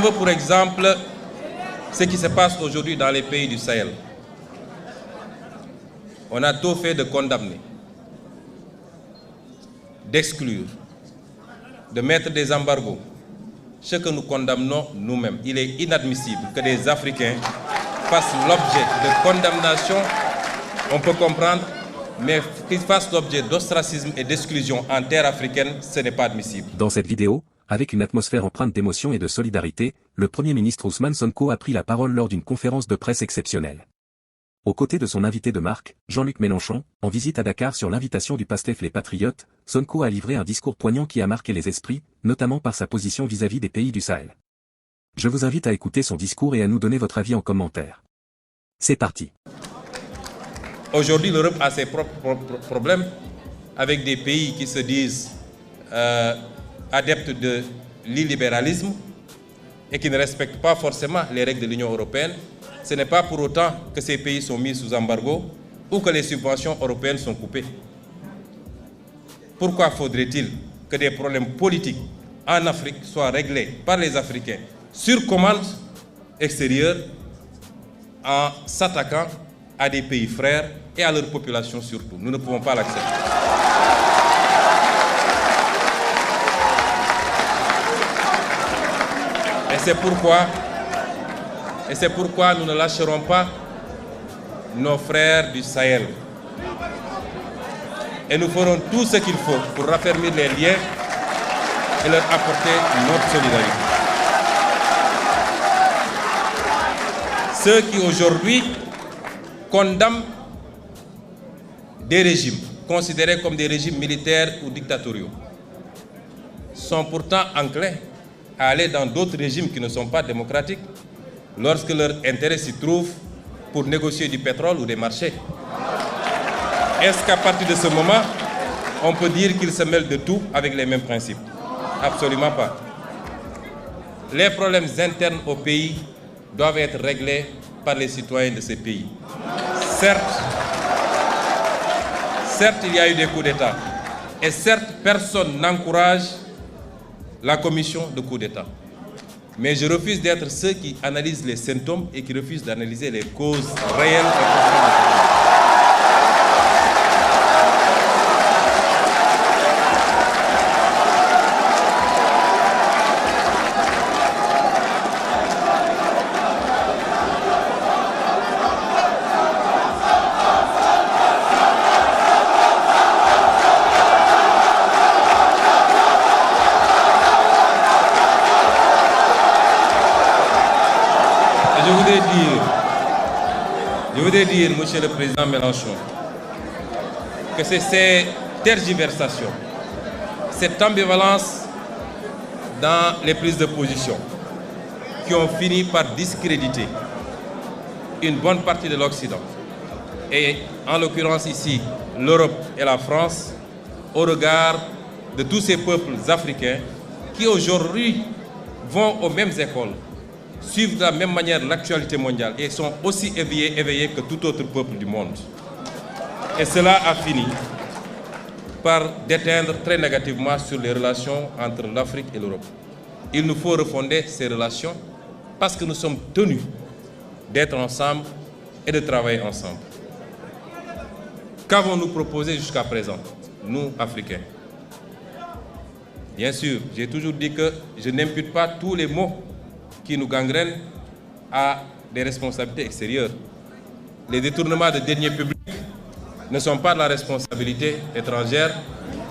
prends pour exemple ce qui se passe aujourd'hui dans les pays du Sahel. On a tout fait de condamner, d'exclure, de mettre des embargos. Ce que nous condamnons nous-mêmes. Il est inadmissible que des Africains fassent l'objet de condamnation, on peut comprendre, mais qu'ils fassent l'objet d'ostracisme et d'exclusion en terre africaine, ce n'est pas admissible. Dans cette vidéo, avec une atmosphère empreinte d'émotion et de solidarité, le Premier ministre Ousmane Sonko a pris la parole lors d'une conférence de presse exceptionnelle. Aux côtés de son invité de marque, Jean-Luc Mélenchon, en visite à Dakar sur l'invitation du PASTEF Les Patriotes, Sonko a livré un discours poignant qui a marqué les esprits, notamment par sa position vis-à-vis des pays du Sahel. Je vous invite à écouter son discours et à nous donner votre avis en commentaire. C'est parti. Aujourd'hui, l'Europe a ses propres problèmes avec des pays qui se disent adeptes de l'illibéralisme et qui ne respectent pas forcément les règles de l'Union européenne. Ce n'est pas pour autant que ces pays sont mis sous embargo ou que les subventions européennes sont coupées. Pourquoi faudrait-il que des problèmes politiques en Afrique soient réglés par les Africains sur commande extérieure en s'attaquant à des pays frères et à leur population surtout? Nous ne pouvons pas l'accepter. Et c'est pourquoi nous ne lâcherons pas nos frères du Sahel. Et nous ferons tout ce qu'il faut pour raffermir les liens et leur apporter notre solidarité. Ceux qui aujourd'hui condamnent des régimes considérés comme des régimes militaires ou dictatoriaux sont pourtant enclins à aller dans d'autres régimes qui ne sont pas démocratiques lorsque leur intérêt s'y trouve pour négocier du pétrole ou des marchés. Est-ce qu'à partir de ce moment, on peut dire qu'ils se mêlent de tout avec les mêmes principes? Absolument pas. Les problèmes internes au pays doivent être réglés par les citoyens de ces pays. Certes, il y a eu des coups d'État. Et certes, personne n'encourage la commission de coups d'État. Mais je refuse d'être ceux qui analysent les symptômes et qui refusent d'analyser les causes réelles et profondes. Je voudrais dire, Monsieur le Président Mélenchon, que c'est ces tergiversations, cette ambivalence dans les prises de position qui ont fini par discréditer une bonne partie de l'Occident, et en l'occurrence ici, l'Europe et la France, au regard de tous ces peuples africains qui aujourd'hui vont aux mêmes écoles, suivent de la même manière l'actualité mondiale et sont aussi éveillés que tout autre peuple du monde. Et cela a fini par déteindre très négativement sur les relations entre l'Afrique et l'Europe. Il nous faut refonder ces relations parce que nous sommes tenus d'être ensemble et de travailler ensemble. Qu'avons-nous proposé jusqu'à présent, nous, Africains? Bien sûr, j'ai toujours dit que je n'impute pas tous les maux qui nous gangrènent à des responsabilités extérieures. Les détournements de deniers publics ne sont pas de la responsabilité étrangère,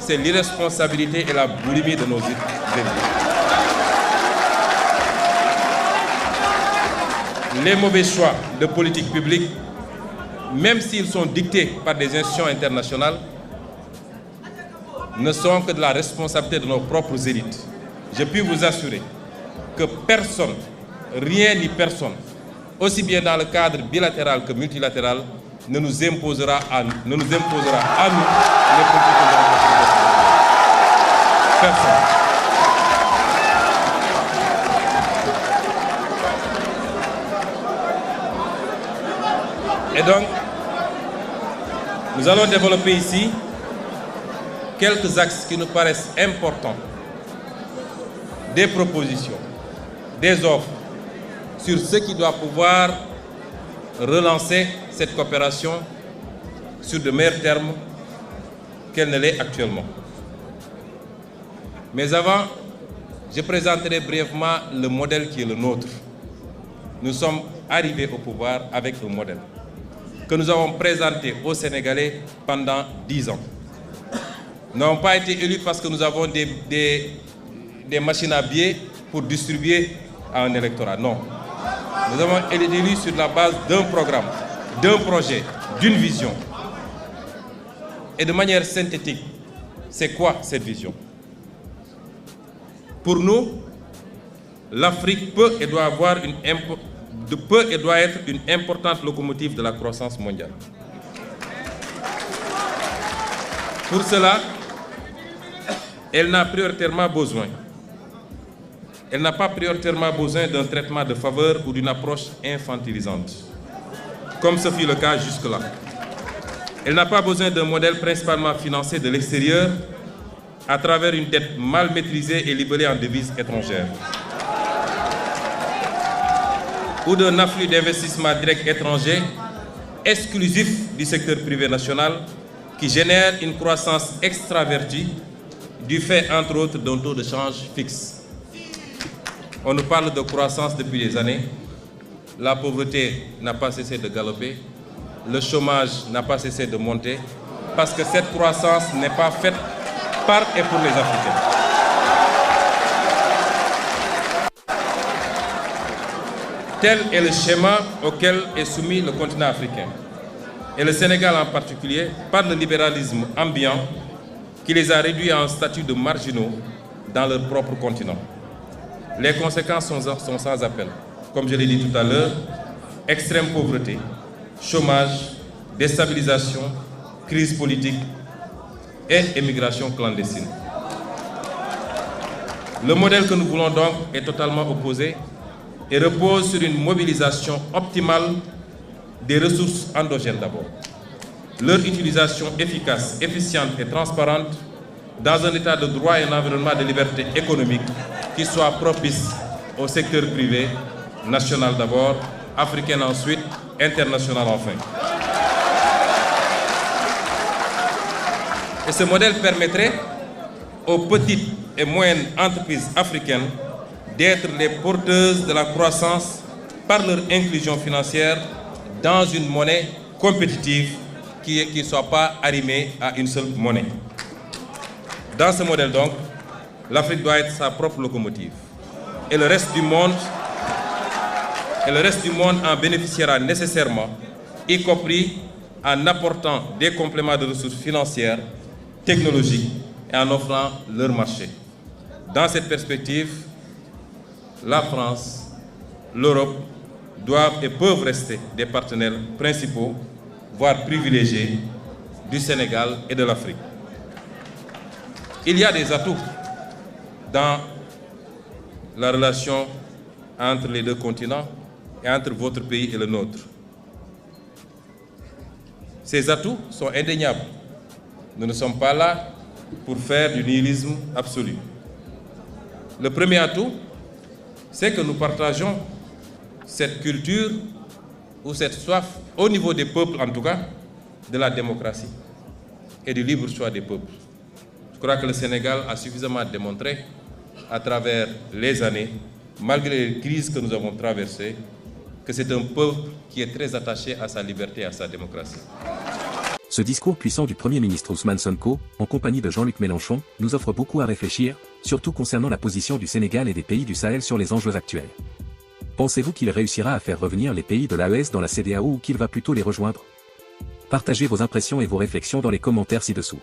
c'est l'irresponsabilité et la boulimie de nos ennemis. Les mauvais choix de politique publique, même s'ils sont dictés par des institutions internationales, ne sont que de la responsabilité de nos propres élites. Je puis vous assurer que personne, rien ni personne, aussi bien dans le cadre bilatéral que multilatéral, ne nous imposera à nous les politiques de personne. Et donc, nous allons développer ici quelques axes qui nous paraissent importants, des propositions, des offres sur ce qui doit pouvoir relancer cette coopération sur de meilleurs termes qu'elle ne l'est actuellement. Mais avant, je présenterai brièvement le modèle qui est le nôtre. Nous sommes arrivés au pouvoir avec un modèle que nous avons présenté aux Sénégalais pendant 10 ans. Nous n'avons pas été élus parce que nous avons des machines à billets pour distribuer à un électorat. Non. Nous avons été élus sur la base d'un programme, d'un projet, d'une vision. Et de manière synthétique, c'est quoi cette vision? Pour nous, l'Afrique peut et doit être une importante locomotive de la croissance mondiale. Pour cela, elle n'a pas prioritairement besoin d'un traitement de faveur ou d'une approche infantilisante, comme ce fut le cas jusque-là. Elle n'a pas besoin d'un modèle principalement financé de l'extérieur à travers une dette mal maîtrisée et libellée en devises étrangères, ou d'un afflux d'investissements directs étrangers exclusif du secteur privé national qui génère une croissance extravertie du fait, entre autres, d'un taux de change fixe. On nous parle de croissance depuis des années. La pauvreté n'a pas cessé de galoper. Le chômage n'a pas cessé de monter. Parce que cette croissance n'est pas faite par et pour les Africains. Tel est le schéma auquel est soumis le continent africain. Et le Sénégal en particulier, par le libéralisme ambiant qui les a réduits à un statut de marginaux dans leur propre continent. Les conséquences sont sans appel. Comme je l'ai dit tout à l'heure, extrême pauvreté, chômage, déstabilisation, crise politique et émigration clandestine. Le modèle que nous voulons donc est totalement opposé et repose sur une mobilisation optimale des ressources endogènes d'abord. Leur utilisation efficace, efficiente et transparente dans un état de droit et un environnement de liberté économique qui soit propice au secteur privé, national d'abord, africain ensuite, international enfin. Et ce modèle permettrait aux petites et moyennes entreprises africaines d'être les porteuses de la croissance par leur inclusion financière dans une monnaie compétitive qui ne soit pas arrimée à une seule monnaie. Dans ce modèle donc, l'Afrique doit être sa propre locomotive. Et le reste du monde en bénéficiera nécessairement, y compris en apportant des compléments de ressources financières, technologiques et en offrant leur marché. Dans cette perspective, la France, l'Europe doivent et peuvent rester des partenaires principaux, voire privilégiés, du Sénégal et de l'Afrique. Il y a des atouts dans la relation entre les deux continents et entre votre pays et le nôtre. Ces atouts sont indéniables. Nous ne sommes pas là pour faire du nihilisme absolu. Le premier atout, c'est que nous partageons cette culture ou cette soif, au niveau des peuples en tout cas, de la démocratie et du libre choix des peuples. Je crois que le Sénégal a suffisamment démontré à travers les années, malgré les crises que nous avons traversées, que c'est un peuple qui est très attaché à sa liberté et à sa démocratie. Ce discours puissant du Premier ministre Ousmane Sonko, en compagnie de Jean-Luc Mélenchon, nous offre beaucoup à réfléchir, surtout concernant la position du Sénégal et des pays du Sahel sur les enjeux actuels. Pensez-vous qu'il réussira à faire revenir les pays de l'AES dans la CEDEAO ou qu'il va plutôt les rejoindre? Partagez vos impressions et vos réflexions dans les commentaires ci-dessous.